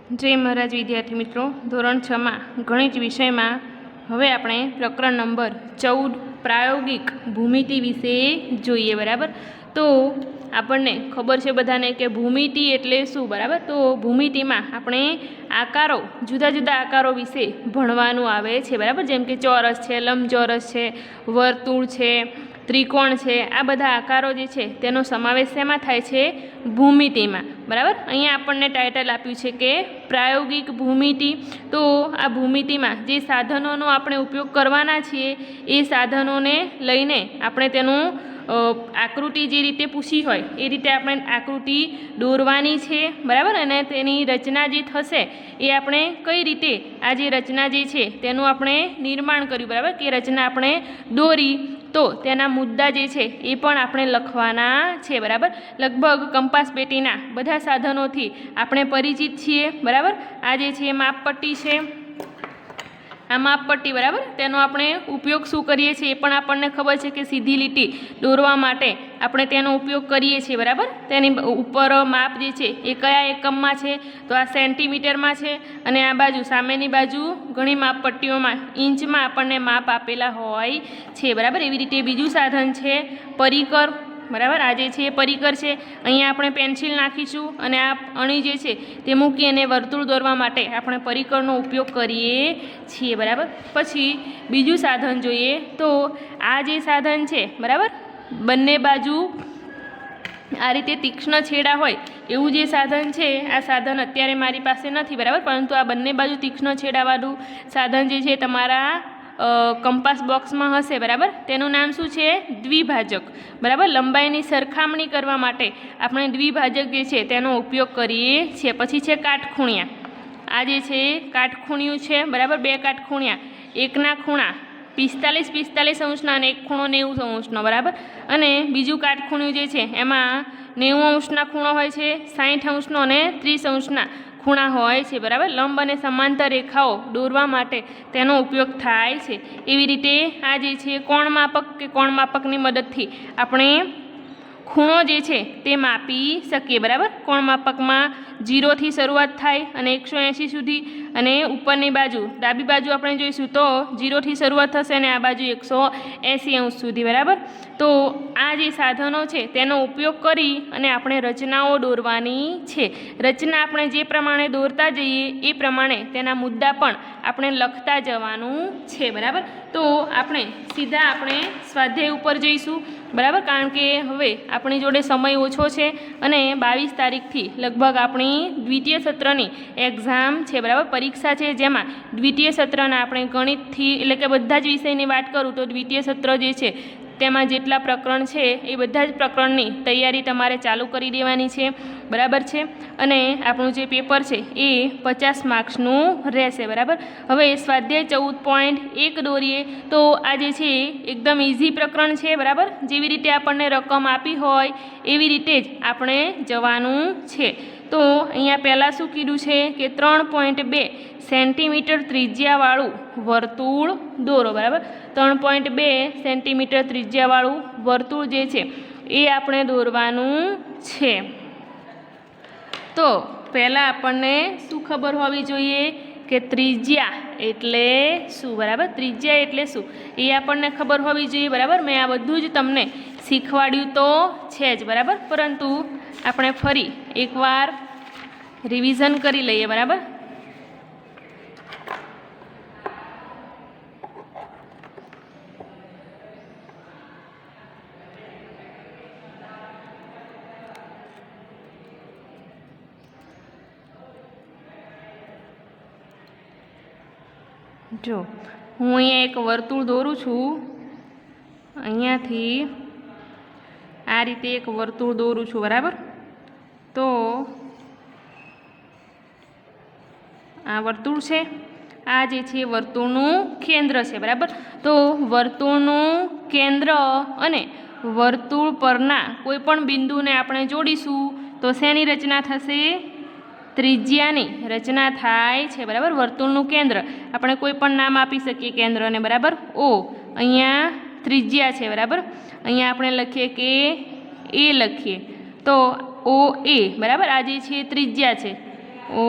जय महाराज विद्यार्थी मित्रों, धोरण 6 में गणित विषय में हवे आपणे प्रकरण नंबर 14 प्रायोगिक भूमिति विषे जोईए। बराबर, तो आपने खबर है बधाने कि भूमिति एटले शुं। बराबर, तो भूमिति में आपणे आकारों, जुदा जुदा आकारों विषे भणवानुं आवे छे। बराबर, जेम के चौरस है, लंबचौरस है, वर्तुळ है, त्रिकोण है, आ बधा आकारों जे छे तेनो समावेश शेमां थाय छे? भूमिति में। बराबर, अहींया आपणे टाइटल आप्युं छे के प्रायोगिक भूमिति। तो आ भूमिति में जे साधनों आपणे उपयोग करवाना छीए ए साधनों ने लईने आपणे तेनुं आकृति जे रीते पूछी होय ए रीते आपणे आकृति दोरवानी छे। बराबर, अने तेनी रचना जे थशे ए आपणे कई रीते आ जे रचना जे छे तेनुं आपणे निर्माण कर्युं। बराबर, के रचना आपणे दोरी तो तेना मुद्दा जे छे ए पण आपणे लखवाना छे। बराबर, लगभग कंपास पेटीना बधा साधनोथी आपणे परिचित छीए। बराबर, आ जे छे मापपट्टी छे, आ मापपट्टी। बराबर, तेनो आपणे उपयोग शुं करीए छीए ए पण आपणने खबर छे के सीधी લીટી દોરવા માટે આપણે તેનો ઉપયોગ કરીએ છીએ। બરાબર, તેની ઉપર માપ જે છે એ કયા એકમમાં છે તો આ સેન્ટીમીટરમાં છે અને આ બાજુ સામેની બાજુ ઘણી માપપટ્ટીઓમાં ઇંચમાં આપણને માપ આપેલા હોય છે। બરાબર, એવી રીતે બીજું સાધન છે પરિકર। बराबर, आ जे छे परिकर है, अहींया आपणे पेन्सिल नाखीशुं अने आ अणी जे छे ते मूकी अने वर्तुळ दौरवा माटे आपणे परिकरनो उपयोग करीए छीए। बराबर, पछी बीजुं साधन जोईए तो आ जे साधन छे, बराबर, बंने बाजू आ रीते तीक्ष्ण छेड़ा होय एवुं जे साधन छे आ साधन अत्यारे मारी पासे नथी। बराबर, परंतु आ बंने बाजू तीक्ष्ण छेड़ावाळुं साधन जे छे तमारा कंपास बॉक्स में हशे। बराबर, तेनुं नाम शुं छे? द्विभाजक। बराबर, लंबाईनी सरखामणी करवा माटे आपणे द्विभाजक जे छे तेनो उपयोग करीए छीए। पछी छे काटखूणिया। आ जे छे काटखूणियुं छे। बराबर, बे काटखूणिया, एकना खूणा 45 अंशना अने एक खूणो 90 अंशनो। बराबर, अने बीजुं काटखूणियुं जे छे एमां 90 अंशना खूणो होय छे, 60 अंशनो अने 30 अंशना खूणा होय छे। बराबर, लंब अने समांतर रेखाओ दौरवा माटे तेनो उपयोग थाय छे। एवी रीते आ जे छे कोण मापक के कोण मापकनी मददथी आपणे खूणो जे छे ते मापी सकीए। बराबर, कोण मापकमां 0 थी शरूआत थाय अने 180 सुधी अने उपरनी बाजू डाबी बाजू आपणे जोईशुं तो 0 थी शरूआत थशे अने आ बाजू 180 अंश सुधी। बराबर, तो आ जे साधनो छे तेनो उपयोग करी अने आपणे रचनाओ दौरवानी छे। रचना आपणे जे प्रमाणे दौरता जईए ए प्रमाणे तेना मुद्दा पण आपणे लखता जवानुं छे। बराबर, तो आपणे सीधा आपणे स्वाध्याय उपर जईशुं। बराबर, कारण के हवे आपणी जोड़े समय ओछो छे अने 22 तारीखथी लगभग आपणी द्वितीय सत्रनी एक्जाम छे। बराबर, परीक्षा छे जेमां द्वितीय सत्रना आपणे गणितथी एटले के बधा ज विषयनी वात करूँ तो द्वितीय सत्र जे छे तेमां जेटला प्रकरण छे ए बधा ज प्रकरणनी तैयारी तमारे चालू करी देवानी छे। बराबर छे, अने आपणुं जे पेपर छे ए 50 मार्क्सनुं रहेशे। बराबर, हवे स्वाध्याय 14.1 दोरीए तो आ जे छे एकदम इजी प्रकरण छे। बराबर, जेवी रीते आपणने रकम आपी होय एवी रीते ज आपणे जवानुं छे। तो अहींया पहेला शुं कीधुं छे के 3.2 सेंटीमीटर त्रिज्यावाळुं वर्तुळ दोरो। बराबर, 3.2 सेंटीमीटर त्रिज्यावाळुं वर्तुळ जे छे ए आपणे दौरवानुं छे। तो पहला आपणने शुं खबर होवी जोईए के त्रिज्या एटले शुं। बराबर, त्रिज्या एटले शुं ए आपणने खबर होवी जोईए। बराबर, मैं आ बधुं ज तमने शीखवाड्युं तो छे ज। बराबर, परंतु आपणे फरी एकवार रिविजन करी लईए। बराबर, जो हूँ अहींया एक वर्तुळ दોરું છું, અહીંયાથી આ રીતે એક વર્તુળ દોરું છું। બરાબર, તો આ વર્તુળ છે, આ જે છે વર્તુળનું કેન્દ્ર છે। બરાબર, તો વર્તુળનું કેન્દ્ર અને વર્તુળ પરના કોઈપણ બિંદુને આપણે જોડીશું તો શેની રચના થશે? त्रिज्यानी रचना थाय छे। बराबर, वर्तुळनुं केंद्र आपणे कोईपण नाम आपी सकीए केंद्रने। बराबर, ओ अहींया त्रिज्या छे। बराबर, अहींया आपणे लखीए के ए लखीए तो ओ ए। बराबर, आ जे छे त्रिज्या छे ओ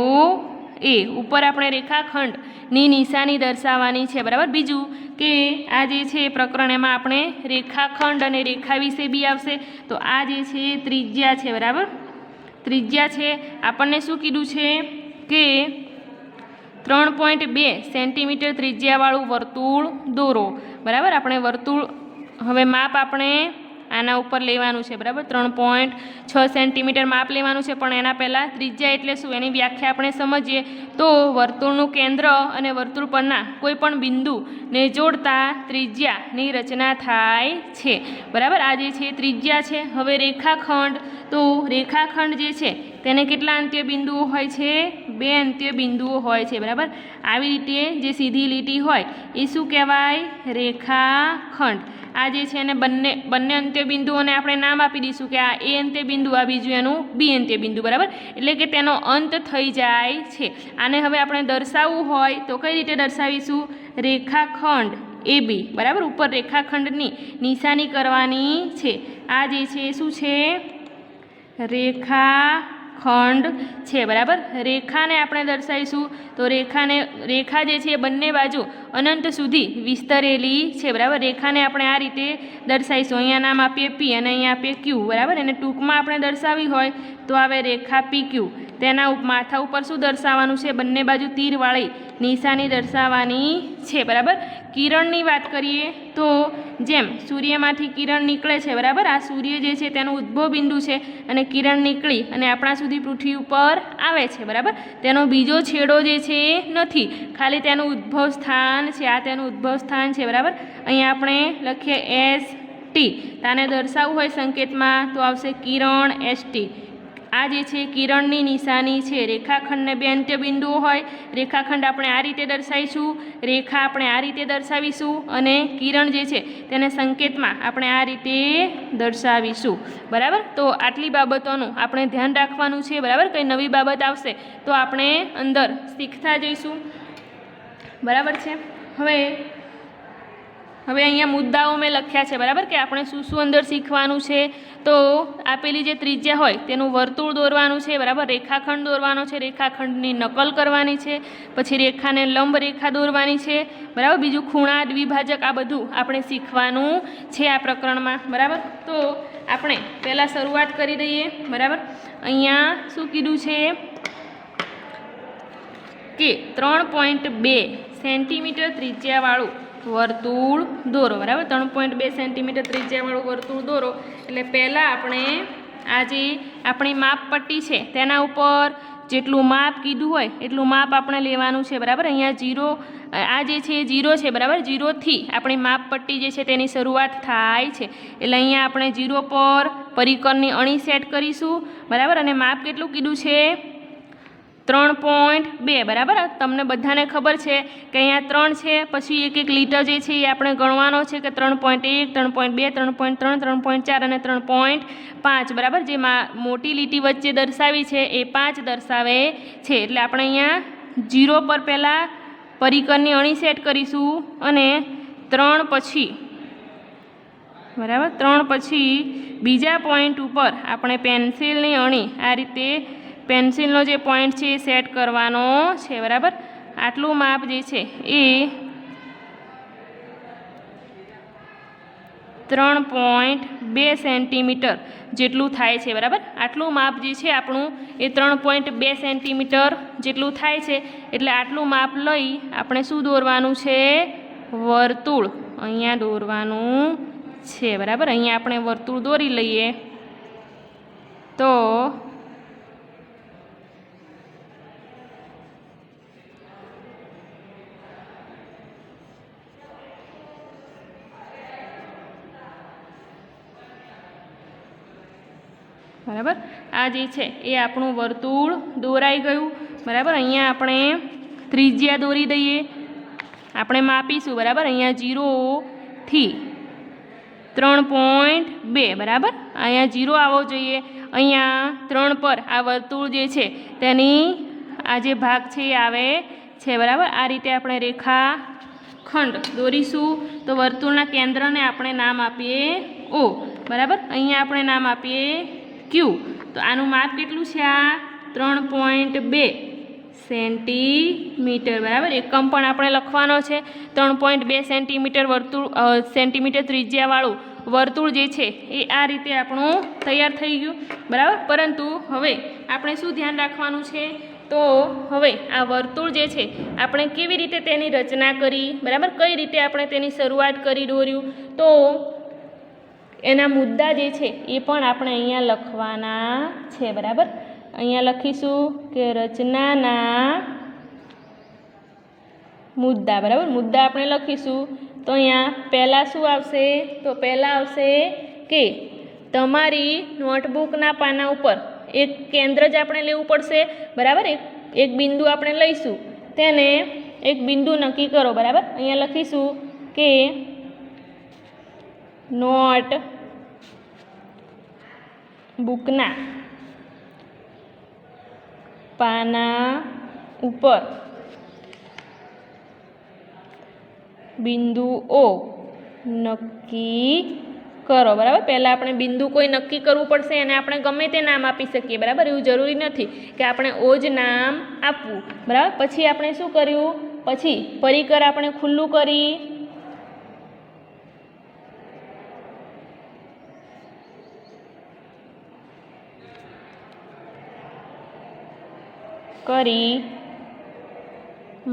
એ ઉપર આપણે રેખાખંડની નિશાની દર્શાવવાની છે બરાબર। બીજું કે આ જે છે પ્રકરણ એમાં આપણે રેખાખંડ અને રેખા વિશે બી આવશે। તો આ જે છે ત્રિજ્યા છે બરાબર, ત્રિજ્યા છે આપણને શું કીધું છે કે 3.2 સેન્ટીમીટર ત્રિજ્યાવાળું વર્તુળ દોરો બરાબર। આપણે વર્તુળ હવે માપ આપણે આના ઉપર લેવાનું છે બરાબર, 3.6 સેન્ટીમીટર માપ લેવાનું છે। પણ એના પહેલાં ત્રિજ્યા એટલે શું એની વ્યાખ્યા આપણે સમજીએ તો વર્તુળનું કેન્દ્ર અને વર્તુળ પરના કોઈ પણ બિંદુને જોડતા ત્રિજ્યાની રચના થાય છે બરાબર। આ જે છે ત્રિજ્યા છે। હવે રેખાખંડ, તો રેખાખંડ જે છે તેને કેટલા અંત્ય બિંદુઓ હોય છે? 2 અંત્ય બિંદુઓ હોય છે બરાબર। આવી રીતે જે સીધી લીટી હોય એ શું કહેવાય? રેખાખંડ। આ જે છે એને બંને અંત્ય બિંદુઓને આપણે નામ આપી દઈશું કે આ એ અંત્ય બિંદુ, આ બીજું એનું બી અંત્ય બિંદુ બરાબર, એટલે કે તેનો અંત થઈ જાય છે। આને હવે આપણે દર્શાવવું હોય તો કઈ રીતે દર્શાવીશું? રેખાખંડ એ બી બરાબર, ઉપર રેખાખંડની નિશાની કરવાની છે। આ જે છે શું છે? રેખાખંડ છે બરાબર। રેખાને આપણે દર્શાવીશું તો રેખા જે છે બંને બાજુ અનંત સુધી વિસ્તરેલી છે બરાબર। રેખાને આપણે આ રીતે દર્શાવીશું, અહીંયા નામ આપીએ પી અને અહીંયા આપીએ ક્યુ બરાબર। એને ટૂંકમાં આપણે દર્શાવી હોય તો આવે રેખા પી ક્યુ। તેના માથા ઉપર શું દર્શાવવાનું છે? બંને બાજુ તીરવાળી નિશાની દર્શાવવાની છે બરાબર। કિરણની વાત કરીએ તો જેમ સૂર્યમાંથી કિરણ નીકળે છે બરાબર, આ સૂર્ય જે છે તેનું ઉદ્ભવ બિંદુ છે અને કિરણ નીકળી અને આપણા સુધી પૃથ્વી ઉપર આવે છે બરાબર। તેનો બીજો છેડો જે છે એ નથી, ખાલી તેનું ઉદ્ભવ સ્થાન છે, આ તેનું ઉદ્ભવ સ્થાન છે બરાબર। અહીંયા આપણે લખીએ ST, તાને દર્શાવવું હોય સંકેતમાં તો આવશે કિરણ ST। આ જે છે કિરણની નિશાની છે। રેખાખંડને 2 અંત્ય બિંદુઓ હોય, રેખાખંડ આપણે આ રીતે દર્શાવીશું, રેખા આપણે આ રીતે દર્શાવીશું અને કિરણ જે છે તેને સંકેતમાં આપણે આ રીતે દર્શાવીશું બરાબર। તો આટલી બાબતોનું આપણે ધ્યાન રાખવાનું છે બરાબર। કંઈ નવી બાબત આવશે તો આપણે અંદર શીખતા જઈશું બરાબર છે। હવે અહીંયા મુદ્દાઓ મેં લખ્યા છે બરાબર કે આપણે શું શું અંદર શીખવાનું છે। તો આપેલી જે ત્રિજ્યા હોય તેનું વર્તુળ દોરવાનું છે બરાબર, રેખાખંડ દોરવાનો છે, રેખાખંડની નકલ કરવાની છે, પછી રેખાને લંબ રેખા દોરવાની છે બરાબર। બીજું ખૂણા, દ્વિભાજક, આ બધું આપણે શીખવાનું છે આ પ્રકરણમાં બરાબર। તો આપણે પહેલાં શરૂઆત કરી દઈએ બરાબર। અહીંયા શું કીધું છે કે 3.2 સેન્ટીમીટર ત્રિજ્યાવાળું વર્તુળ દોરો બરાબર। 3.2 સેન્ટીમીટર ત્રિજ્યાવાળું વર્તુળ દોરો એટલે પહેલાં આપણે આ જે આપણી માપપટ્ટી છે તેના ઉપર જેટલું માપ કીધું હોય એટલું માપ આપણે લેવાનું છે બરાબર। અહીંયા 0, આ જે છે 0 છે બરાબર, 0થી આપણી માપપટ્ટી જે છે તેની શરૂઆત થાય છે એટલે અહીંયા આપણે 0 પર પરિકરની અણી સેટ કરીશું બરાબર। અને માપ કેટલું કીધું છે? 3.2 બરાબર। તમને બધાને ખબર છે કે અહીંયા 3 છે, પછી એક એક લીટર જે છે એ આપણે ગણવાનો છે કે 3.1, 3.2, 3.3, 3.4 અને 3.5 બરાબર। જે મોટી લીટી વચ્ચે દર્શાવી છે એ 5 દર્શાવે છે એટલે આપણે અહીંયા 0 પર પહેલાં પરિકરની અણી સેટ કરીશું અને 3 પછી બરાબર, 3 પછી બીજા પોઈન્ટ ઉપર આપણે પેન્સિલની અણી આ રીતે પેન્સિલનો જે પોઈન્ટ છે એ સેટ કરવાનો છે બરાબર। આટલું માપ જે છે એ 3.2 સેન્ટીમીટર જેટલું થાય છે બરાબર। આટલું માપ જે છે આપણું એ 3.2 સેન્ટીમીટર જેટલું થાય છે એટલે આટલું માપ લઈ આપણે શું દોરવાનું છે? વર્તુળ અહીંયા દોરવાનું છે બરાબર। અહીંયા આપણે વર્તુળ દોરી લઈએ તો બરાબર, આ જે છે એ આપણું વર્તુળ દોરાઈ ગયું બરાબર। અહીંયા આપણે ત્રિજ્યા દોરી દઈએ, આપણે માપીશું બરાબર। અહીંયા 0થી 3.2 બરાબર, અહીંયા 0 આવવો જોઈએ। અહીંયા 3 પર આ વર્તુળ જે છે તેની આ જે ભાગ છે એ આવે છે બરાબર। આ રીતે આપણે રેખાખંડ દોરીશું તો વર્તુળના કેન્દ્રને આપણે નામ આપીએ O બરાબર। અહીંયા આપણે નામ આપીએ ક્યુ। તો આનું માપ કેટલું છે? આ 3.2 સેન્ટીમીટર બરાબર. એકમ પણ આપણે લખવાનો છે. 3.2 સેન્ટીમીટર સેન્ટીમીટર ત્રિજ્યાવાળું વર્તુળ જે છે એ આ રીતે આપણું તૈયાર થઈ ગયું બરાબર. પરંતુ હવે આપણે શું ધ્યાન રાખવાનું છે, તો હવે આ વર્તુળ જે છે આપણે કેવી રીતે તેની રચના કરી બરાબર, કઈ રીતે આપણે તેની શરૂઆત કરી દોર્યું, તો એના મુદ્દા જે છે એ પણ આપણે અહીંયા લખવાના છે બરાબર. અહીંયા લખીશું કે રચનાના મુદ્દા બરાબર. મુદ્દા આપણે લખીશું તો અહીંયા પહેલાં શું આવશે, તો પહેલાં આવશે કે તમારી નોટબુકના પાના ઉપર એક કેન્દ્ર જ આપણે લેવું પડશે બરાબર. એક બિંદુ આપણે લઈશું, તેને એક બિંદુ નક્કી કરો બરાબર. અહીંયા લખીશું કે નોટ બુકના પાના ઉપર બિંદુઓ નક્કી કરો બરાબર. પહેલાં આપણે બિંદુ કોઈ નક્કી કરવું પડશે અને આપણે ગમે તે નામ આપી શકીએ બરાબર. એવું જરૂરી નથી કે આપણે ઓ જ નામ આપવું બરાબર. પછી આપણે શું કર્યું, પછી પરિકર આપણે ખુલ્લું કરી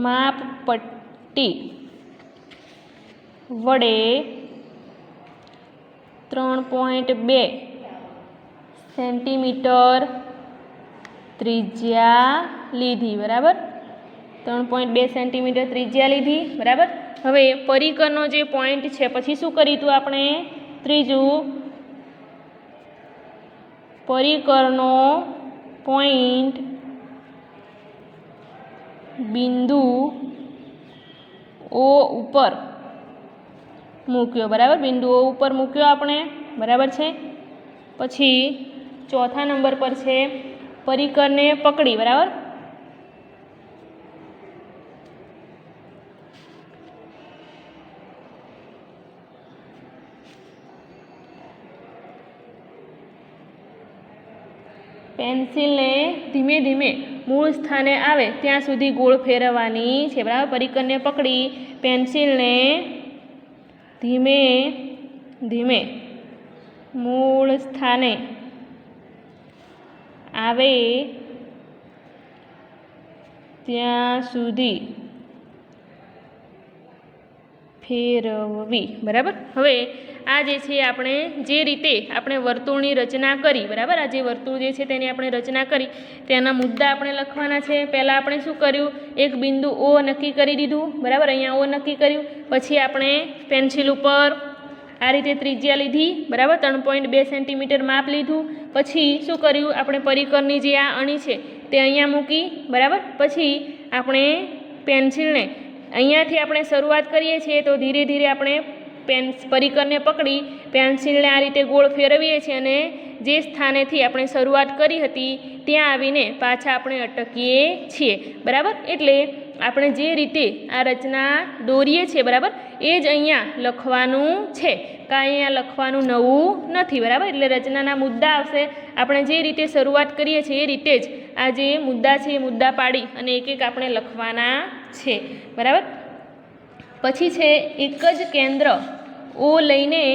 માપપટ્ટી વડે 3.2 સેન્ટીમીટર ત્રિજ્યા લીધી બરાબર. 3.2 સેન્ટીમીટર ત્રિજ્યા લીધી બરાબર. હવે પરિકરનો જે પોઈન્ટ છે, પછી શું કરીશું આપણે, ત્રીજું પરિકરનો પોઈન્ટ બિંદુ ઓ ઉપર મૂક્યો બરાબર. બિંદુ ઓ ઉપર મૂક્યો આપણે બરાબર છે. પછી ચોથા નંબર પર છે પરિકરને પકડી બરાબર. પેન્સિલને ધીમે ધીમે મૂળ સ્થાને આવે ત્યાં સુધી ગોળ ફેરવવાની છે બરાબર. પરિકરને પકડી પેન્સિલને ધીમે ધીમે મૂળ સ્થાને આવે ત્યાં સુધી ફેરવવી બરાબર. હવે આ જે છે આપણે જે રીતે આપણે વર્તુળની રચના કરી બરાબર, આ જે વર્તુળ જે છે તેની આપણે રચના કરી તેના મુદ્દા આપણે લખવાના છે. પહેલાં આપણે શું કર્યું, એક બિંદુ ઓ નક્કી કરી દીધું બરાબર. અહીંયા ઓ નક્કી કર્યું. પછી આપણે પેન્સિલ ઉપર આ રીતે ત્રિજ્યા લીધી બરાબર, 3.2 સેન્ટીમીટર માપ લીધું. પછી શું કર્યું, આપણે પરિકરની જે આ અણી છે તે અહીંયા મૂકી બરાબર. પછી આપણે પેન્સિલને અહીંયાથી આપણે શરૂઆત કરીએ છીએ તો ધીરે ધીરે આપણે પરિકરને પકડી પેન્સિલને આ રીતે ગોળ ફેરવીએ છીએ અને જે સ્થાનેથી આપણે શરૂઆત કરી હતી ત્યાં આવીને પાછા આપણે અટકીએ છીએ બરાબર. એટલે આપણે જે રીતે આ રચના દોરીએ છીએ બરાબર, એ જ અહીંયા લખવાનું છે, કાંઈ અહીંયા લખવાનું નવું નથી બરાબર. એટલે રચનાના મુદ્દા આવશે. આપણે જે રીતે શરૂઆત કરીએ છીએ એ રીતે જ આ જે મુદ્દા છે એ મુદ્દા પાડી અને એક એક આપણે લખવાના છે બરાબર. પછી છે એક જ કેન્દ્ર ઓ લઈને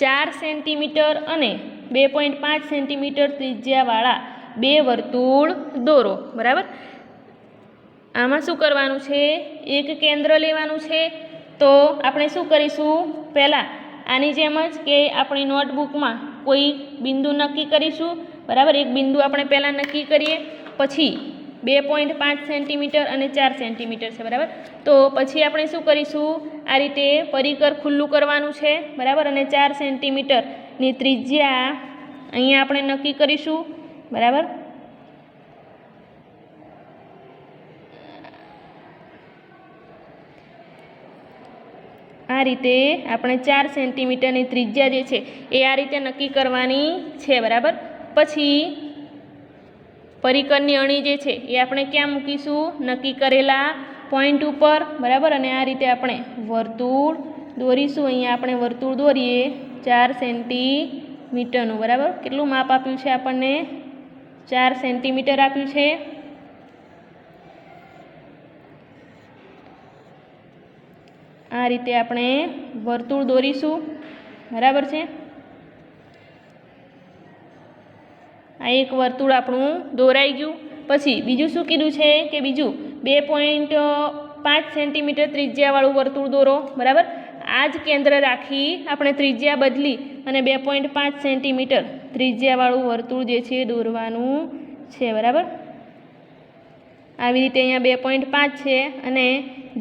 4 સેન્ટીમીટર અને 2.5 સેન્ટીમીટર ત્રિજ્યાવાળા બે વર્તુળ દોરો બરાબર. આમાં શું કરવાનું છે, એક કેન્દ્ર લેવાનું છે. તો આપણે શું કરીશું, પહેલાં આની જેમ જ કે આપણી નોટબુકમાં કોઈ બિંદુ નક્કી કરીશું બરાબર. એક બિંદુ આપણે પહેલાં નક્કી કરીએ, પછી 2.5 સેન્ટીમીટર અને 4 સેન્ટીમીટર છે બરાબર. તો પછી આપણે શું કરીશું, આ રીતે પરિકર ખુલ્લું કરવાનું છે બરાબર. અને 4 સેન્ટીમીટરની ત્રિજ્યા અહીંયા આપણે નક્કી કરીશું બરાબર. આ રીતે આપણે 4 સેન્ટીમીટરની ત્રિજ્યા જે છે એ આ રીતે નક્કી કરવાની છે બરાબર. પછી પરિકરની અણી જે છે એ આપણે ક્યાં મૂકીશું, નક્કી કરેલા પોઈન્ટ ઉપર બરાબર. અને આ રીતે આપણે વર્તુળ દોરીશું. અહીંયા આપણે વર્તુળ દોરીએ 4 સેન્ટીમીટરનું બરાબર. કેટલું માપ આપ્યું છે આપણને, 4 સેન્ટીમીટર આપ્યું છે આ રીતે આપણે વર્તુળ દોરીશું, બરાબર છે। આ એક વર્તુળ આપણું દોરાઈ ગયું। પછી બીજું શું કીધું છે કે બીજું 2.5 સેન્ટીમીટર ત્રિજ્યાવાળું વર્તુળ દોરો, બરાબર। આ જ કેન્દ્ર રાખી આપણે ત્રિજ્યા બદલી અને 2.5 સેન્ટીમીટર ત્રિજ્યાવાળું વર્તુળ જે છે દોરવાનું છે, બરાબર। આવી રીતે અહીંયા 2.5 છે અને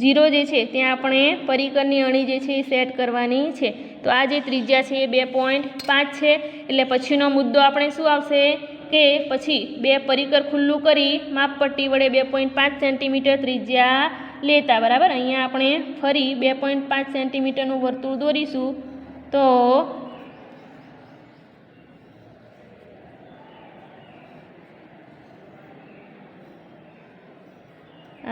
0 જે છે ત્યાં આપણે પરિકરની અણી જે છે એ સેટ કરવાની છે। તો આ જે ત્રિજ્યા છે એ 2.5 છે, એટલે પછીનો મુદ્દો આપણે શું આવશે કે પછી 2 પરિકર ખુલ્લું કરી માપપટ્ટી વડે 2.5 સેન્ટીમીટર ત્રિજ્યા લેતા, બરાબર। અહીંયા આપણે ફરી 2.5 સેન્ટીમીટરનું વર્તુળ દોરીશું। તો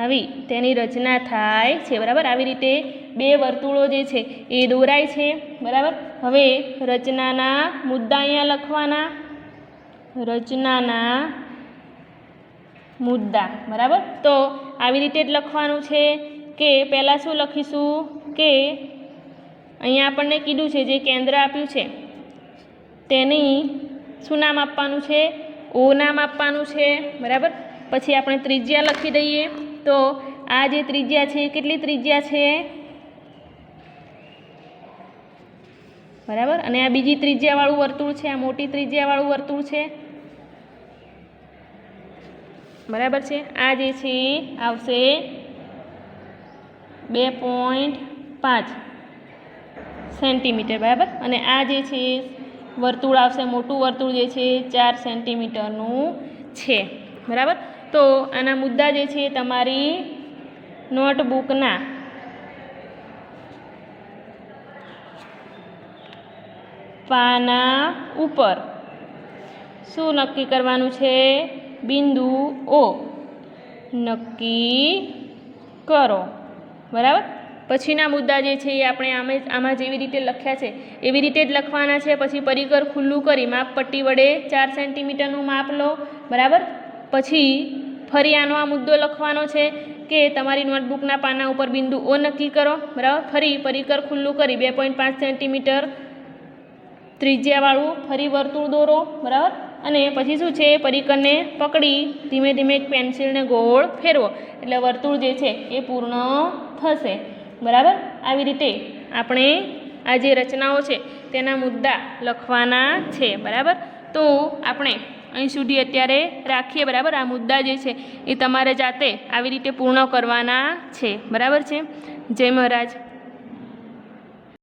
આવી તેની રચના થાય છે, બરાબર। આવી રીતે 2 વર્તુળો જે છે એ દોરાય છે, બરાબર। હવે રચનાના મુદ્દા અહીંયા લખવાના, રચનાના મુદ્દા, બરાબર। તો આવી રીતે જ લખવાનું છે કે પહેલાં શું લખીશું કે અહીંયા આપણને કીધું છે જે કેન્દ્ર આપ્યું છે તેની શું નામ આપવાનું છે, ઓ નામ આપવાનું છે, બરાબર। પછી આપણે ત્રિજ્યા લખી દઈએ। તો આ જે ત્રિજ્યા છે કેટલી ત્રિજ્યા છે, બરાબર। અને આ બીજી ત્રિજ્યાવાળું વર્તુળ છે, આ મોટી ત્રિજ્યાવાળું વર્તુળ છે, બરાબર છે। આ જે છે આવશે 2.5 સેન્ટીમીટર, બરાબર। અને આ જે છે વર્તુળ આવશે, મોટું વર્તુળ જે છે 4 સેન્ટીમીટરનું છે, બરાબર। તો આના મુદ્દા જે છે તમારી નોટબુકના પાના ઉપર શું નક્કી કરવાનું છે, બિંદુ ઓ નક્કી કરો, બરાબર। પછીના મુદ્દા જે છે એ આપણે આમાં જેવી રીતે લખ્યા છે એવી રીતે જ લખવાના છે। પછી પરિકર ખુલ્લું કરી માપપટ્ટી વડે 4 સેન્ટીમીટરનું માપ લો, બરાબર। પછી ફરી આનો આ મુદ્દો લખવાનો છે કે તમારી નોટબુકના પાના ઉપર બિંદુ ઓ નક્કી કરો, બરાબર। ફરી પરિકર ખુલ્લું કરી 2.5 સેન્ટીમીટર ત્રિજ્યાવાળું ફરી વર્તુળ દોરો, બરાબર। અને પછી શું છે પરિકરને પકડી ધીમે ધીમે એક પેન્સિલને ગોળ ફેરવો એટલે વર્તુળ જે છે એ પૂર્ણ થશે, બરાબર। આવી રીતે આપણે આ જે રચનાઓ છે તેના મુદ્દા લખવાના છે, બરાબર। તો આપણે અહીં સુધી અત્યારે રાખીએ, બરાબર। આ મુદ્દા જે છે એ તમારે જાતે આવી રીતે પૂર્ણ કરવાના છે, બરાબર છે। જય મહારાજ।